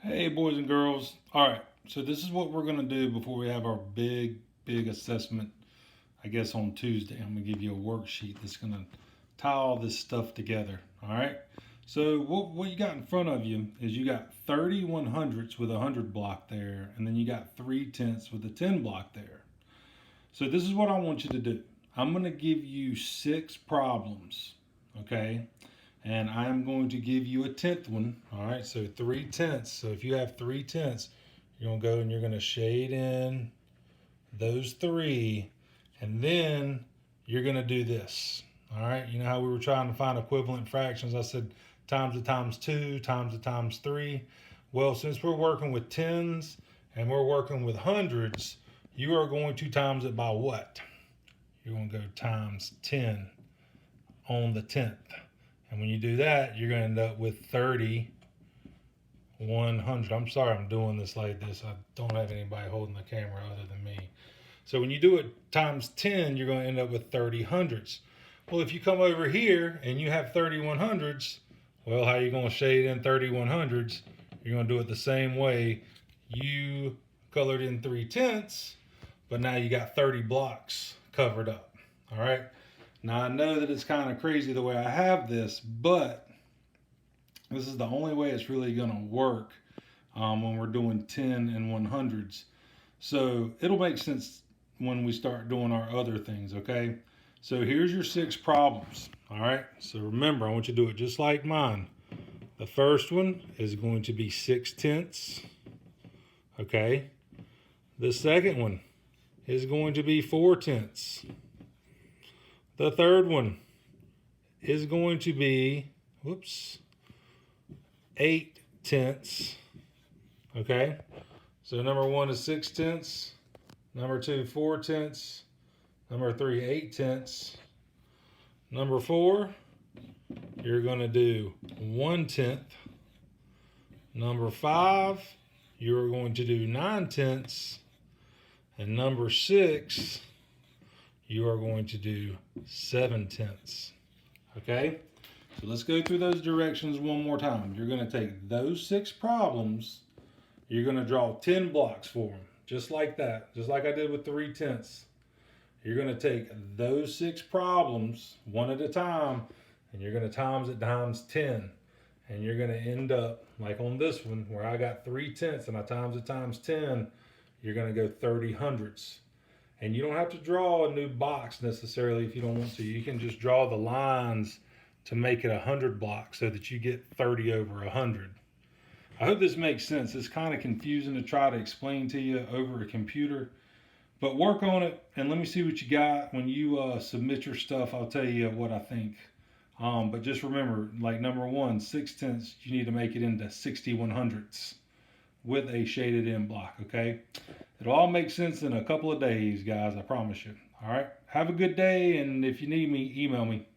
Hey, boys and girls. All right, so this is what we're going to do before we have our big assessment, I guess, on Tuesday. I'm going to give you a worksheet that's going to tie all this stuff together. All right, so what you got in front of you is you got 30 100ths with a 100 block there, and then you got 3/10ths with a 10 block there. So this is what I want you to do. I'm going to give you 6 problems, okay? And I'm going to give you a 10th one. All right, so 3/10ths. So if you have 3/10ths, you're gonna go and you're gonna shade in those three, and then you're gonna do this. All right, you know how we were trying to find equivalent fractions? I said times it times 2, times it times 3. Well, since we're working with tens and we're working with hundreds, you are going to times it by what? You're going to go times 10 on the 10th. And when you do that, you're going to end up with 30 100. I'm sorry I'm doing this like this. I don't have anybody holding the camera other than me. So when you do it times 10, you're going to end up with 30 hundredths. Well, if you come over here and you have 30 100ths, well, how are you going to shade in 30 100ths? You're going to do it the same way. You colored in 3/10ths, but now you got 30 blocks covered up. All right. Now I know that it's kind of crazy the way I have this, but this is the only way it's really going to work when we're doing 10 and 100ths. So it'll make sense when we start doing our other things, okay? So here's your 6 problems, all right? So remember, I want you to do it just like mine. The first one is going to be 6/10ths, okay? The second one is going to be 4/10ths. The third one is going to be, 8/10ths. Okay? So number 1 is 6/10ths. Number 2, 4/10ths. Number 3, 8/10ths. Number 4, you're going to do 1/10. Number 5, you're going to do 9/10ths. And number 6, you are going to do 7/10ths. Okay? So let's go through those directions one more time. You're going to take those 6 problems, you're going to draw 10 blocks for them, just like that, just like I did with 3/10ths. You're going to take those 6 problems one at a time, and you're going to times it times 10. And you're going to end up, like on this one, where I got 3/10ths and I times it times 10, you're going to go 30 hundredths. And you don't have to draw a new box necessarily if you don't want to. You can just draw the lines to make it 100 blocks so that you get 30 over 100. I hope this makes sense. It's kind of confusing to try to explain to you over a computer, but work on it and let me see what you got. When you submit your stuff, I'll tell you what I think. But just remember, like number 1, 6/10ths, you need to make it into 60 100ths with a shaded in block, okay? It'll all make sense in a couple of days, guys, I promise you. All right? Have a good day, and if you need me, email me.